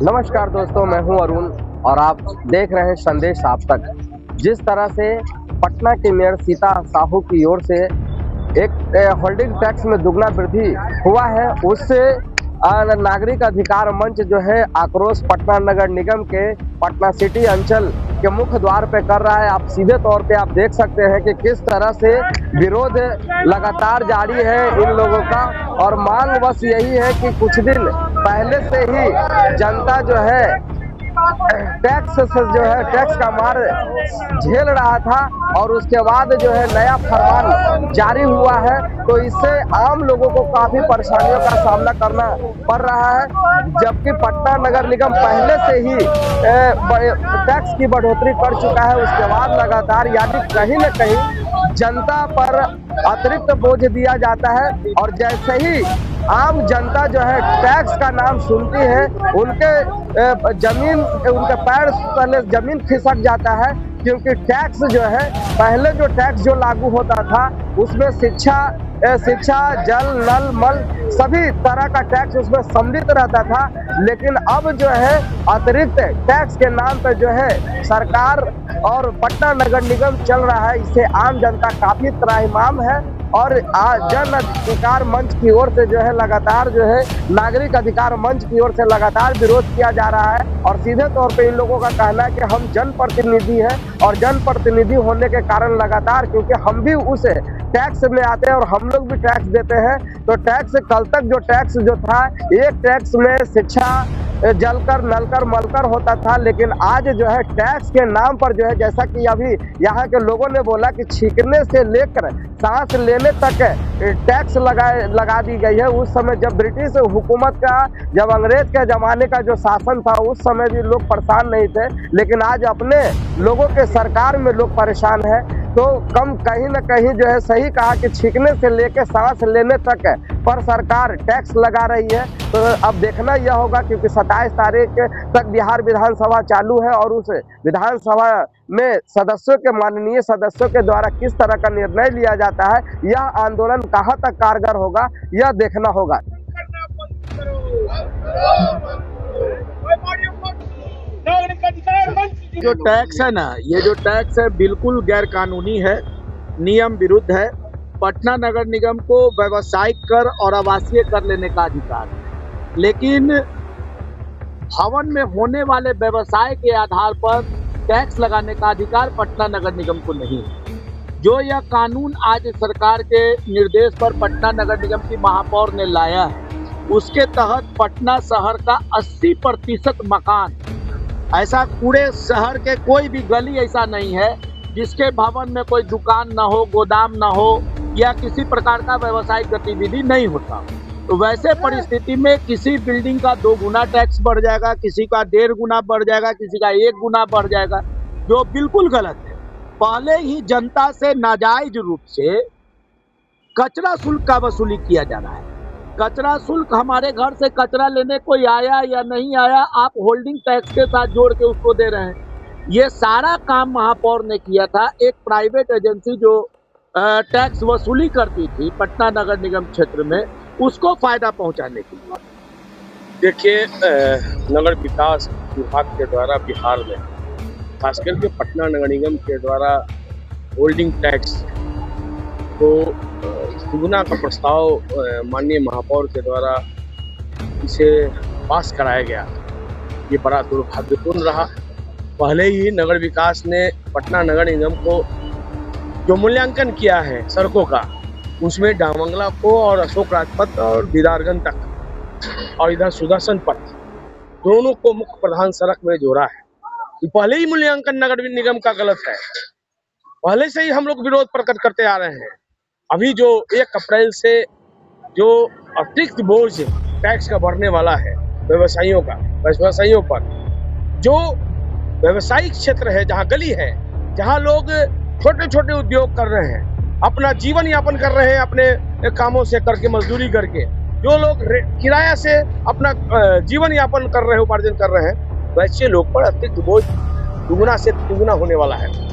नमस्कार दोस्तों, मैं हूं अरुण और आप देख रहे हैं संदेश आप तक। जिस तरह से पटना की मेयर सीता साहू की ओर से एक होल्डिंग टैक्स में दुगना वृद्धि हुआ है, उससे नागरिक अधिकार मंच जो है आक्रोश पटना नगर निगम के पटना सिटी अंचल के मुख्य द्वार पे कर रहा है। आप सीधे तौर पे आप देख सकते हैं कि किस तरह से विरोध लगातार जारी है इन लोगों का, और मांग बस यही है कि कुछ दिन पहले से ही जनता जो है टैक्स से जो है टैक्स का मार झेल रहा था और उसके बाद जो है नया फरमान जारी हुआ है, तो इससे आम लोगों को काफी परेशानियों का सामना करना पड़ रहा है। जबकि पटना नगर निगम पहले से ही टैक्स की बढ़ोतरी कर चुका है, उसके बाद लगातार यानी कहीं न कहीं जनता पर अतिरिक्त बोझ दिया जाता है। और जैसे ही आम जनता जो है टैक्स का नाम सुनती है, उनके उनके पैर तले जमीन खिसक जाता है, क्योंकि टैक्स जो है पहले जो टैक्स जो लागू होता था उसमें शिक्षा जल नल मल सभी तरह का टैक्स उसमें सम्मिलित रहता था। लेकिन अब जो है अतिरिक्त टैक्स के नाम पर जो है सरकार और पटना नगर निगम चल रहा है, इससे आम जनता काफी त्राहिमाम है। और जन अधिकार मंच की ओर से जो है लगातार जो है नागरिक अधिकार मंच की ओर से लगातार विरोध किया जा रहा है। और सीधे तौर पे इन लोगों का कहना है कि हम जनप्रतिनिधि हैं और जनप्रतिनिधि होने के कारण लगातार, क्योंकि हम भी उस टैक्स में आते हैं और हम लोग भी टैक्स देते हैं, तो टैक्स कल तक जो टैक्स जो था एक टैक्स में शिक्षा जलकर नलकर मलकर होता था, लेकिन आज जो है टैक्स के नाम पर जो है जैसा कि अभी यहाँ के लोगों ने बोला कि छींकने से लेकर सांस लेने तक टैक्स लगा दी गई है। उस समय जब ब्रिटिश हुकूमत का जब अंग्रेज के जमाने का जो शासन था उस समय भी लोग परेशान नहीं थे, लेकिन आज अपने लोगों के सरकार में लोग परेशान है। तो कहीं न कहीं जो है सही कहा कि छींकने से लेकर सांस लेने तक पर सरकार टैक्स लगा रही है। तो अब देखना यह होगा, क्योंकि 27 तारीख तक बिहार विधानसभा चालू है और उस विधानसभा में माननीय सदस्यों के द्वारा किस तरह का निर्णय लिया जाता है, यह आंदोलन कहां तक कारगर होगा यह देखना होगा। जो टैक्स है ना, ये जो टैक्स है बिल्कुल गैर कानूनी है, नियम विरुद्ध है। पटना नगर निगम को व्यावसायिक कर और आवासीय कर लेने का अधिकार है, लेकिन भवन में होने वाले व्यवसाय के आधार पर टैक्स लगाने का अधिकार पटना नगर निगम को नहीं है। जो यह कानून आज सरकार के निर्देश पर पटना नगर निगम की महापौर ने लाया है, उसके तहत पटना शहर का 80% मकान, ऐसा पूरे शहर के कोई भी गली ऐसा नहीं है जिसके भवन में कोई दुकान ना हो, गोदाम ना हो या किसी प्रकार का व्यवसायिक गतिविधि नहीं होता। तो वैसे परिस्थिति में किसी बिल्डिंग का 2 गुना टैक्स बढ़ जाएगा, किसी का 1.5 गुना बढ़ जाएगा, किसी का 1 गुना बढ़ जाएगा, जो बिल्कुल गलत है। पहले ही जनता से नाजायज रूप से कचरा शुल्क का वसूली किया जा रहा है। कचरा शुल्क, हमारे घर से कचरा लेने कोई आया या नहीं आया, आप होल्डिंग टैक्स के साथ जोड़ के उसको दे रहे हैं। ये सारा काम महापौर ने किया था। एक प्राइवेट एजेंसी जो टैक्स वसूली करती थी पटना नगर निगम क्षेत्र में, उसको फायदा पहुंचाने के लिए। देखिए, नगर विकास विभाग के द्वारा बिहार में खासकर के पटना नगर निगम के द्वारा होल्डिंग टैक्स को दुगुना का प्रस्ताव माननीय महापौर के द्वारा इसे पास कराया गया, ये बड़ा दुर्भाग्यपूर्ण रहा। पहले ही नगर विकास ने पटना नगर निगम को जो मूल्यांकन किया है सड़कों का, उसमें डामंगला को और अशोक राजपथ और दीदारगंज तक और इधर सुदर्शन पथ दोनों को मुख्य प्रधान सड़क में जोड़ा है। पहले ही मूल्यांकन नगर निगम का गलत है, पहले से ही हम लोग विरोध प्रकट करते आ रहे हैं। अभी जो 1 अप्रैल से जो अतिरिक्त बोझ टैक्स का बढ़ने वाला है व्यवसायियों पर, जो व्यवसायिक क्षेत्र है, जहाँ गली है, जहाँ लोग छोटे छोटे उद्योग कर रहे हैं, अपना जीवन यापन कर रहे हैं, अपने कामों से करके मजदूरी करके, जो लोग किराया से अपना जीवन यापन कर रहे हैं, उपार्जन कर रहे हैं, वैसे लोग पर अतिरिक्त बोझ दुगुना से तिगुना होने वाला है।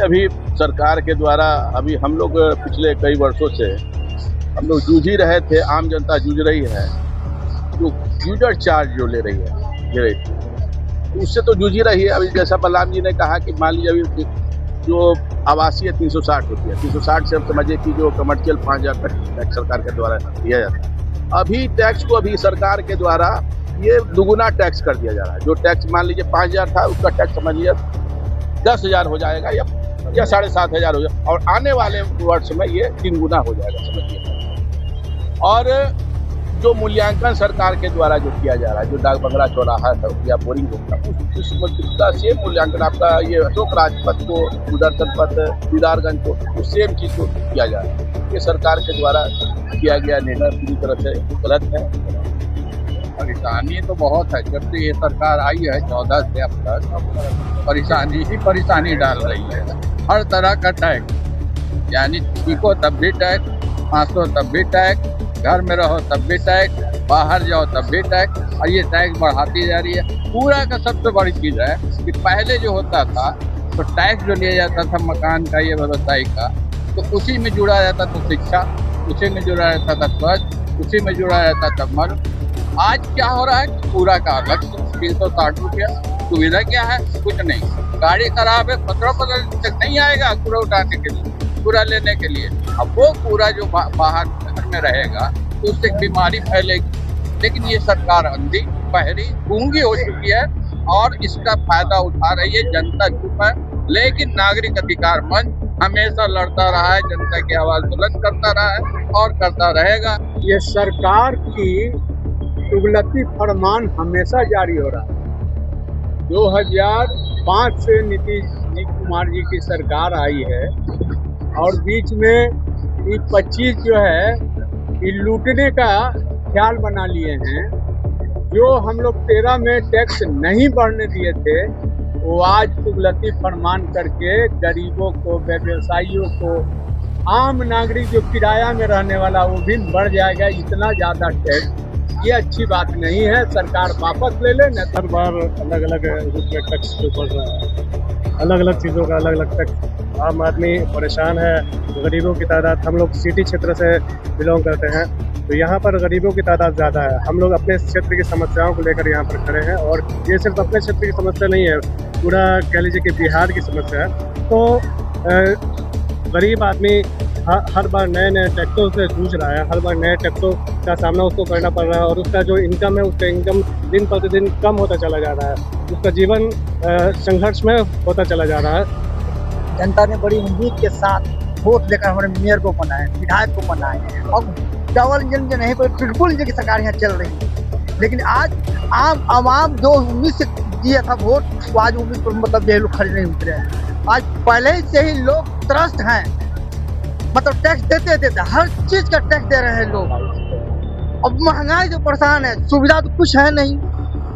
अभी सरकार के द्वारा अभी हम लोग पिछले कई वर्षों से हम लोग जूझ ही रहे थे, आम जनता जूझ रही है जो यूजर चार्ज जो ले रही है उससे तो जूझ ही रही है। अभी जैसा बलराम जी ने कहा कि मान लीजिए अभी जो आवासीय 360 होती है, 360 से आप समझिए कि जो कमर्शियल 5000 तक टैक्स सरकार के द्वारा दिया जाता है। अभी टैक्स को अभी सरकार के द्वारा ये दुगुना टैक्स कर दिया जा रहा है। जो टैक्स मान लीजिए 5000 था, उसका टैक्स समझ लीजिए 10,000 हो जाएगा या 7,500 हो जाएगा, और आने वाले वर्ष में ये 3 गुना हो जाएगा समझिए। और जो मूल्यांकन सरकार के द्वारा जो किया जा रहा है, जो डाक बंगला चौराहा या बोरिंग होता है, उसका सेम मूल्यांकन आपका ये अशोक राजपथ को, सुदर्शन पथ, दीदारगंज को, उस सेम चीज को किया जा रहा है। ये सरकार के द्वारा किया गया निर्णय पूरी तरह से गलत है। परेशानी तो बहुत है। जब से ये सरकार आई है 14 से अब तक परेशानी ही परेशानी डाल रही है। हर तरह का टैक्स, यानी सीखो तब भी टैक्स, फांसो तब भी टैक्स, घर में रहो तब भी टैक्स, बाहर जाओ तब भी टैक्स, और ये टैक्स बढ़ाती जा रही है। पूरा का सबसे बड़ी चीज़ है कि पहले जो होता था तो टैक्स जो लिया जाता था मकान का, ये व्यवसाय का, तो उसी में जुड़ा जाता था शिक्षा, उसी में जुड़ा रहता था स्वास्थ्य, उसी में जुड़ा रहता था मर्द। आज क्या हो रहा है कि पूरा का अलग 360 रुपया। सुविधा क्या है? कुछ नहीं। गाड़ी खराब है, 15 तक नहीं आएगा कूड़ा उठाने के लिए, कूड़ा लेने के लिए। अब वो कूड़ा जो बाहर घर में रहेगा तो उससे बीमारी फैलेगी। लेकिन ये सरकार अंधी, बहरी, गूंगी हो चुकी है और इसका फायदा उठा रही है। जनता चुप है, लेकिन नागरिक अधिकार मंच हमेशा लड़ता रहा है, जनता की आवाज बुलंद करता रहा है और करता रहेगा। ये सरकार की तुगलकी फरमान हमेशा जारी हो रहा है। 2005 से नीतीश कुमार जी की सरकार आई है और बीच में ये 25 जो है ये लूटने का ख्याल बना लिए हैं। जो हम लोग 13 में टैक्स नहीं बढ़ने दिए थे, वो आज तुगलकी फरमान करके गरीबों को, व्यवसायियों को, आम नागरिक जो किराया में रहने वाला वो भी बढ़ जाएगा। इतना ज़्यादा टैक्स ये अच्छी बात नहीं है। सरकार वापस ले ले। हर बार अलग अलग रूप में टैक्स जो बढ़ रहा है, अलग अलग चीज़ों का अलग अलग टैक्स। आम आदमी परेशान है, गरीबों की तादाद, हम लोग सिटी क्षेत्र से बिलोंग करते हैं तो यहाँ पर गरीबों की तादाद ज़्यादा है। हम लोग अपने क्षेत्र की समस्याओं को लेकर यहाँ पर खड़े हैं, और ये सिर्फ अपने क्षेत्र की समस्या नहीं है, पूरा कह लीजिए कि बिहार की समस्या है। तो गरीब आदमी हर बार नए नए टैक्सों से जूझ रहा है, हर बार नए टैक्सों का सामना उसको करना पड़ रहा है, और उसका जो इनकम है, उसका इनकम दिन प्रतिदिन कम होता चला जा रहा है, उसका जीवन संघर्ष में होता चला जा रहा है। जनता ने बड़ी उम्मीद के साथ वोट लेकर हमारे मेयर को बनाए, विधायक को बनाए, और डबल इंजन जो नहीं, कोई ट्रिपल इंजन की सरकार यहाँ चल रही है। लेकिन आज आवाम जो उम्मीद से दिया था वोट, वो आज उम्मीद पर मतलब ये लोग खड़े नहीं उतरे हैं। आज पहले से ही लोग त्रस्त हैं, मतलब टैक्स देते हर चीज का टैक्स दे रहे हैं लोग। अब महंगाई जो परेशान है, सुविधा तो कुछ है नहीं,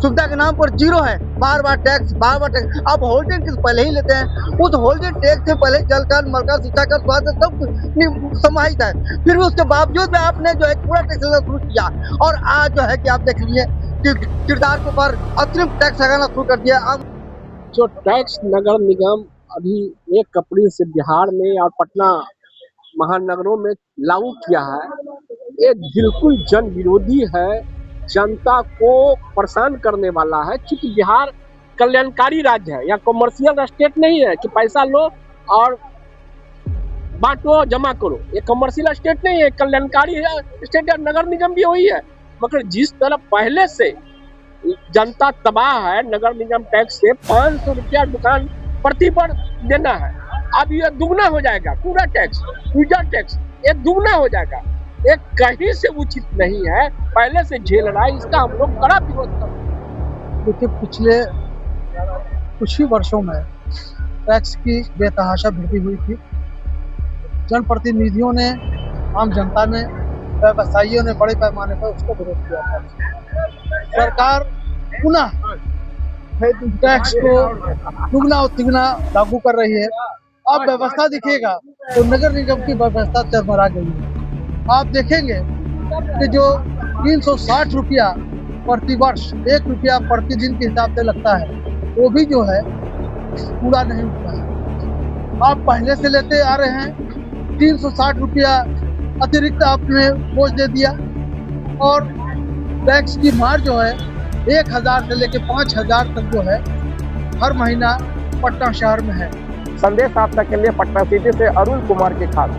सुविधा के नाम पर जीरो है, बार बार टैक्स। अब होल्डिंग टैक्स पहले ही लेते हैं, उस होल्डिंग टैक्स से पहले जल कर, मल कर, शिक्षा कर, स्वास्थ्य सब समाहित है। फिर भी उसके बावजूद में आपने जो है पूरा टैक्स लेना शुरू किया, और आज जो है कि आप देख लीजिए कि किरदार के ऊपर अतिरिक्त टैक्स लगाना शुरू कर दिया। जो टैक्स नगर निगम अभी 1 अप्रैल से बिहार में और पटना महानगरों में लागू किया है, ये बिल्कुल जन विरोधी है, जनता को परेशान करने वाला है। क्योंकि बिहार कल्याणकारी राज्य है, या कमर्शियल स्टेट नहीं है कि पैसा लो और बांटो जमा करो। ये कमर्शियल स्टेट नहीं है, कल्याणकारी स्टेट है। नगर निगम भी वही है, मगर जिस तरह पहले से जनता तबाह है, नगर निगम टैक्स से 500 रुपया दुकान प्रति वर्ष देना है, अब ये दुगना हो जाएगा। पूरा टैक्स, यूजर टैक्स, ये दुगना हो जाएगा। ये कहीं से उचित नहीं है, पहले से झेल रहा है, इसका हम लोग कड़ा विरोध कर रहे हैं। क्योंकि पिछले कुछ ही वर्षों में टैक्स की बेतहाशा वृद्धि हुई थी। जनप्रतिनिधियों ने, आम जनता ने, व्यवसायियों ने बड़े पैमाने पर उसको विरोध किया था। सरकार पुनः टैक्स को दुगना और तिगुना लागू कर रही है। अब व्यवस्था दिखेगा तो नगर निगम की व्यवस्था चरमरा गई है। आप देखेंगे कि जो 360 रुपया प्रति वर्ष, 1 रुपया प्रतिदिन के हिसाब से लगता है, वो भी जो है पूरा नहीं होता है। आप पहले से लेते आ रहे हैं, 360 रुपया अतिरिक्त आपने बोझ दे दिया, और टैक्स की मार जो है 1000 से लेके 5000 तक जो है हर महीना पटना शहर में है। संदेश आप तक के लिए पटना सिटी से अरुण कुमार की खास